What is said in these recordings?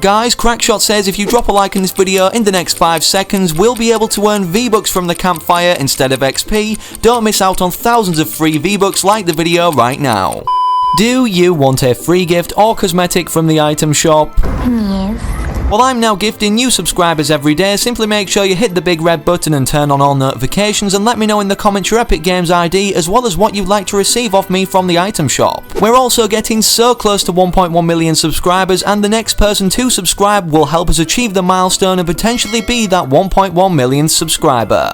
Guys, Crackshot says if you drop a like in this video in the next 5 seconds, we'll be able to earn V-Bucks from the campfire instead of XP. Don't miss out on thousands of free V-Bucks, like the video right now. Do you want a free gift or cosmetic from the item shop? Yes. Well, I'm now gifting new subscribers every day. Simply make sure you hit the big red button and turn on all notifications, and let me know in the comments your Epic Games ID as well as what you'd like to receive off me from the item shop. We're also getting so close to 1.1 million subscribers, and the next person to subscribe will help us achieve the milestone and potentially be that 1.1 million subscriber.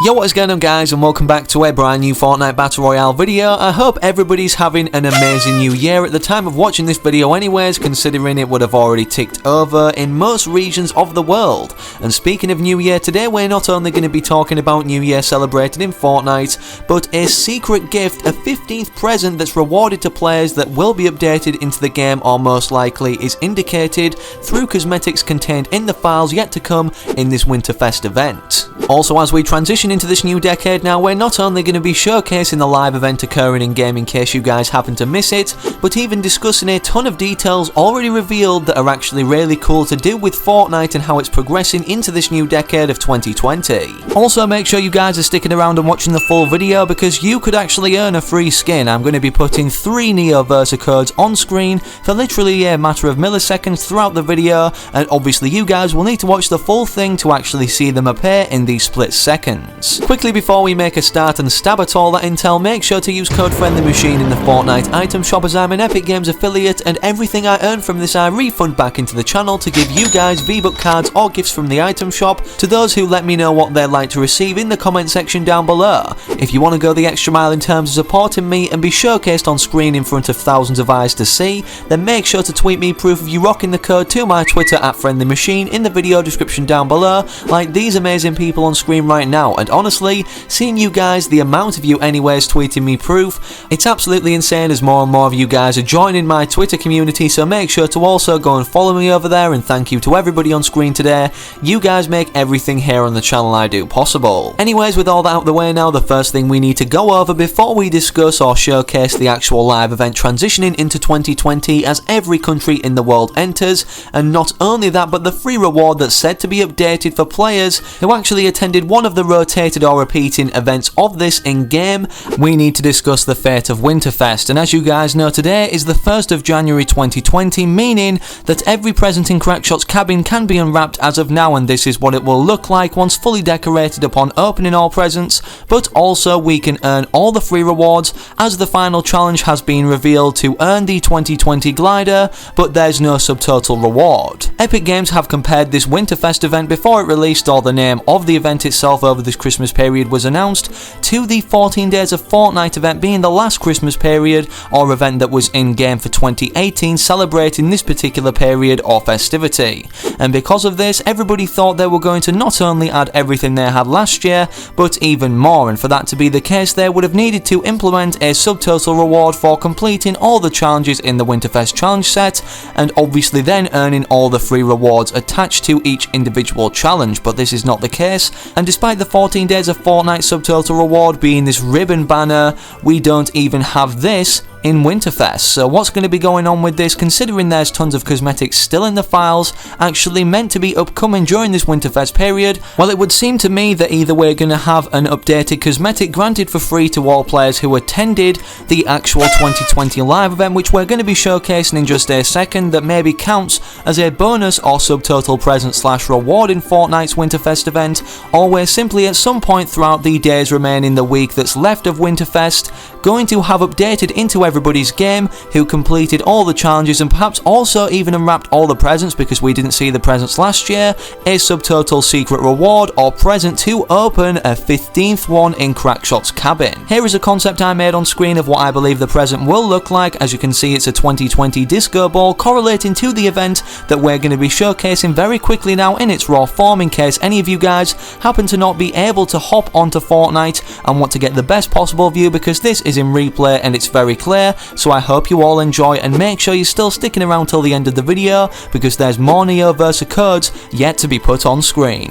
Yo, what is going on, guys, and welcome back to a brand new Fortnite Battle Royale video. I hope everybody's having an amazing new year at the time of watching this video anyways, considering it would have already ticked over in most regions of the world. And speaking of New Year, today we're not only going to be talking about New Year celebrated in Fortnite, but a secret gift, a 15th present that's rewarded to players that will be updated into the game, or most likely is indicated through cosmetics contained in the files yet to come in this Winterfest event. Also, as we transition into this new decade now, we're not only going to be showcasing the live event occurring in game in case you guys happen to miss it, but even discussing a ton of details already revealed that are actually really cool to do with Fortnite and how it's progressing into this new decade of 2020. Also, make sure you guys are sticking around and watching the full video because you could actually earn a free skin. I'm going to be putting 3 Neoversa codes on screen for literally a matter of milliseconds throughout the video, and obviously you guys will need to watch the full thing to actually see them appear in these split seconds. Quickly before we make a start and stab at all that intel, make sure to use code FRIENDLYMACHINE in the Fortnite item shop, as I'm an Epic Games affiliate and everything I earn from this I refund back into the channel to give you guys V-Buck cards or gifts from the item shop to those who let me know what they'd like to receive in the comment section down below. If you want to go the extra mile in terms of supporting me and be showcased on screen in front of thousands of eyes to see, then make sure to tweet me proof of you rocking the code to my Twitter at FRIENDLYMACHINE in the video description down below, like these amazing people on screen right now. And honestly, seeing you guys, the amount of you anyways tweeting me proof, it's absolutely insane as more and more of you guys are joining my Twitter community, so make sure to also go and follow me over there, and thank you to everybody on screen today. You guys make everything here on the channel I do possible. Anyways, with all that out of the way now, the first thing we need to go over before we discuss or showcase the actual live event transitioning into 2020 as every country in the world enters, and not only that, but the free reward that's said to be updated for players who actually attended one of the rotated or repeating events of this in-game, we need to discuss the fate of Winterfest. And as you guys know, today is the 1st of January 2020, meaning that every present in Crackshot's cabin can be unwrapped as of now, and this is what it will look like once fully decorated upon opening all presents. But also we can earn all the free rewards, as the final challenge has been revealed to earn the 2020 glider, but there's no subtotal reward. Epic Games have compared this Winterfest event before it released, or the name of the event itself over this Christmas period was announced, to the 14 Days of Fortnite event being the last Christmas period or event that was in game for 2018, celebrating this particular period or festivity. And because of this, everybody thought they were going to not only add everything they had last year, but even more, and for that to be the case they would have needed to implement a subtotal reward for completing all the challenges in the Winterfest challenge set, and obviously then earning all the free rewards attached to each individual challenge. But this is not the case, and despite the 14 Days of Fortnite subtotal reward being this ribbon banner, we don't even have this in Winterfest. So what's going to be going on with this, considering there's tons of cosmetics still in the files actually meant to be upcoming during this Winterfest period? Well, it would seem to me that either we're going to have an updated cosmetic granted for free to all players who attended the actual 2020 live event, which we're going to be showcasing in just a second, that maybe counts as a bonus or subtotal present / reward in Fortnite's Winterfest event, or we're simply at some point throughout the days remaining the week that's left of Winterfest going to have updated into everybody's game who completed all the challenges, and perhaps also even unwrapped all the presents, because we didn't see the presents last year, a subtotal secret reward or present to open a 15th one in Crackshot's cabin. Here is a concept I made on screen of what I believe the present will look like. As you can see, it's a 2020 disco ball correlating to the event that we're going to be showcasing very quickly now in its raw form, in case any of you guys happen to not be able to hop onto Fortnite and want to get the best possible view, because this is in replay and it's very clear. So I hope you all enjoy, and make sure you're still sticking around till the end of the video, because there's more Neoversa codes yet to be put on screen.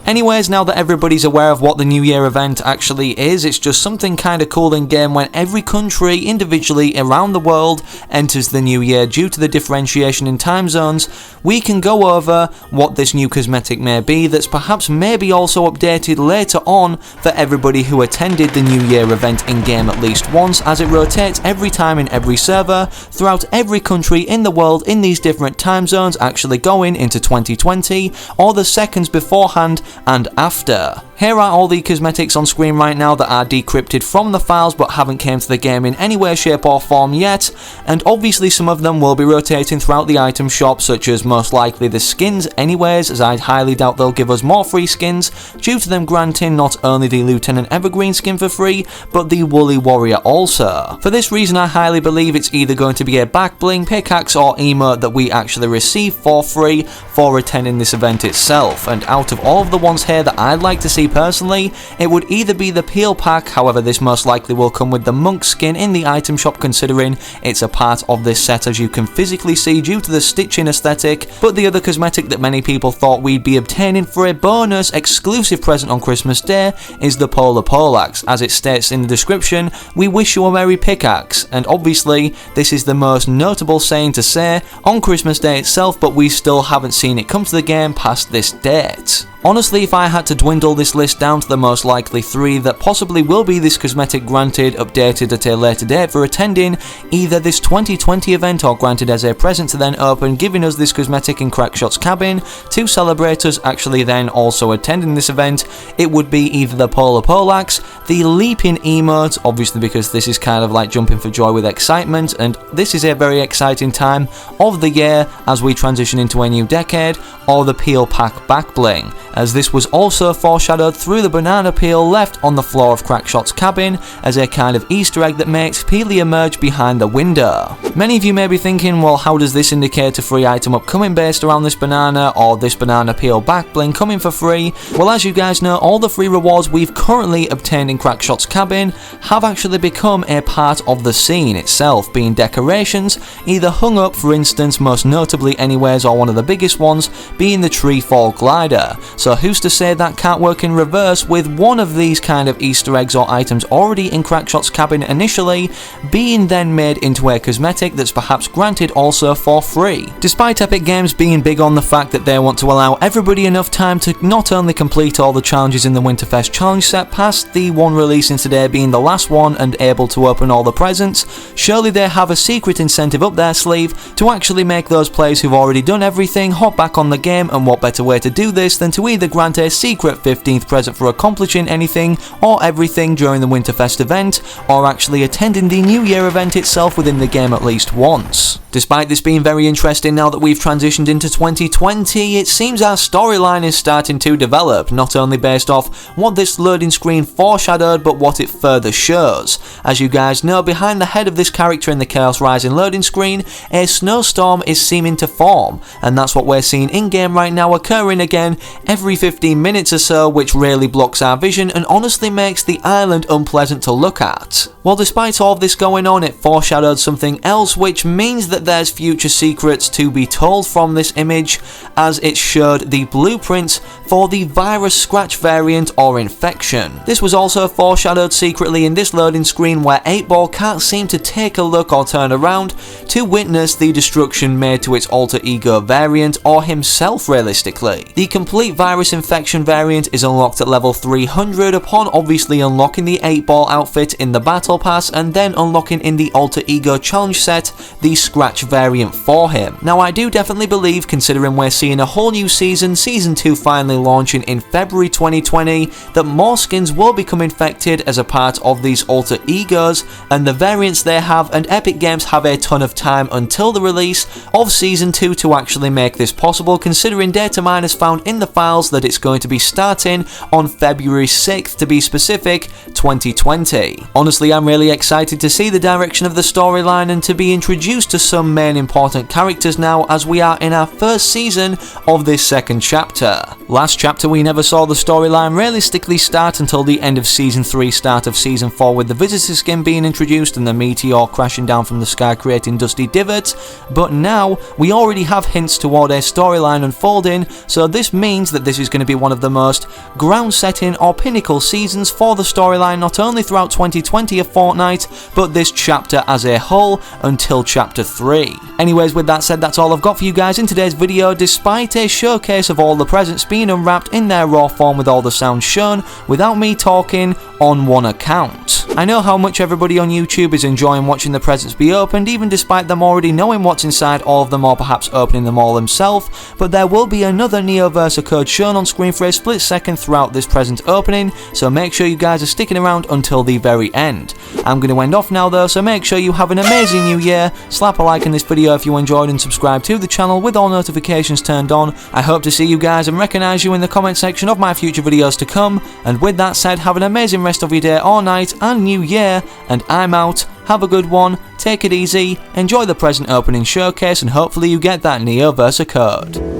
Anyways, now that everybody's aware of what the New Year event actually is, it's just something kinda cool in game when every country individually around the world enters the New Year. Due to the differentiation in time zones, we can go over what this new cosmetic may be that's perhaps maybe also updated later on for everybody who attended the New Year event in game at least once, as it rotates every time in every server throughout every country in the world in these different time zones, actually going into 2020 or the seconds beforehand and after. Here are all the cosmetics on screen right now that are decrypted from the files but haven't came to the game in any way, shape or form yet, and obviously some of them will be rotating throughout the item shop, such as most likely the skins anyways, as I highly doubt they'll give us more free skins due to them granting not only the Lieutenant Evergreen skin for free, but the Woolly Warrior also. For this reason I highly believe it's either going to be a back bling, pickaxe or emote that we actually receive for free for attending this event itself, and out of all of the ones here that I'd like to see personally, it would either be the peel pack, however this most likely will come with the monk skin in the item shop considering it's a part of this set as you can physically see due to the stitching aesthetic, but the other cosmetic that many people thought we'd be obtaining for a bonus exclusive present on Christmas Day is the Polar Poleaxe. As it states in the description, we wish you a merry pickaxe, and obviously this is the most notable saying to say on Christmas Day itself, but we still haven't seen it come to the game past this date. Honestly, if I had to dwindle this list down to the most likely 3 that possibly will be this cosmetic granted updated at a later date for attending either this 2020 event or granted as a present to then open, giving us this cosmetic in Crackshot's cabin to celebrate us actually then also attending this event, it would be either the Polar Poleaxe, the Leaping emote, obviously because this is kind of like jumping for joy with excitement, and this is a very exciting time of the year as we transition into a new decade, or the Peel Pack back bling, as this was also foreshadowed through the banana peel left on the floor of Crackshot's cabin as a kind of Easter egg that makes Peely emerge behind the window. Many of you may be thinking, well, how does this indicate a free item upcoming based around this banana or this banana peel back bling coming for free? Well, as you guys know, all the free rewards we've currently obtained in Crackshot's cabin have actually become a part of the scene itself, being decorations either hung up, for instance, most notably anyways, or one of the biggest ones being the tree fall glider. So who's to say that can't work in reverse with one of these kind of Easter eggs or items already in Crackshot's cabin initially being then made into a cosmetic that's perhaps granted also for free. Despite Epic Games being big on the fact that they want to allow everybody enough time to not only complete all the challenges in the Winterfest challenge set past the one releasing today being the last one and able to open all the presents, surely they have a secret incentive up their sleeve to actually make those players who've already done everything hop back on the game, and what better way to do this than to either grant a secret 15th present for accomplishing anything or everything during the Winterfest event, or actually attending the New Year event itself within the game at least once. Despite this being very interesting now that we've transitioned into 2020, it seems our storyline is starting to develop, not only based off what this loading screen foreshadowed, but what it further shows. As you guys know, behind the head of this character in the Chaos Rising loading screen, a snowstorm is seeming to form, and that's what we're seeing in-game right now, occurring again every 15 minutes or so, which really blocks our vision and honestly makes the island unpleasant to look at. Well, despite all of this going on, it foreshadowed something else, which means that there's future secrets to be told from this image, as it showed the blueprints for the virus scratch variant or infection. This was also foreshadowed secretly in this loading screen, where 8-Ball can't seem to take a look or turn around to witness the destruction made to its alter ego variant, or himself realistically. The complete virus infection variant is unlocked at level 300 upon obviously unlocking the 8-Ball outfit in the battle pass, and then unlocking in the alter ego challenge set the scratch variant for him. Now I do definitely believe, considering we're seeing a whole new season, season 2 finally launching in February 2020, that more skins will become infected as a part of these alter egos and the variants they have, and Epic Games have a ton of time until the release of season 2 to actually make this possible, considering data miners found in the files that it's going to be starting on February 6th to be specific, 2020. Honestly, I'm really excited to see the direction of the storyline and to be introduced to some main important characters now, as we are in our first season of this second chapter. Last chapter we never saw the storyline realistically start until the end of Season 3, start of Season 4, with the visitor skin being introduced and the meteor crashing down from the sky creating dusty divots, but now we already have hints toward a storyline unfolding, so this means that this is going to be one of the most ground-setting or pinnacle seasons for the storyline, not only throughout 2020 of Fortnite, but this chapter as a whole until Chapter 3. Anyways, with that said, that's all I've got for you guys in today's video. Despite a showcase of all the presents being unwrapped in their raw form with all the sounds shown, without me talking on one account. I know how much everybody on YouTube is enjoying watching the presents be opened, even despite them already knowing what's inside all of them or perhaps opening them all themselves, but there will be another Neoversa code shown on screen for a split second throughout this present opening, so make sure you guys are sticking around until the very end. I'm going to end off now though, so make sure you have an amazing new year, slap a like on this video if you enjoyed and subscribe to the channel with all notifications turned on. I hope to see you guys and recognise you in the comment section of my future videos to come, and with that said, have an amazing rest of your day or night and new year, and I'm out. Have a good one, take it easy, enjoy the present opening showcase, and hopefully you get that Neoversa code.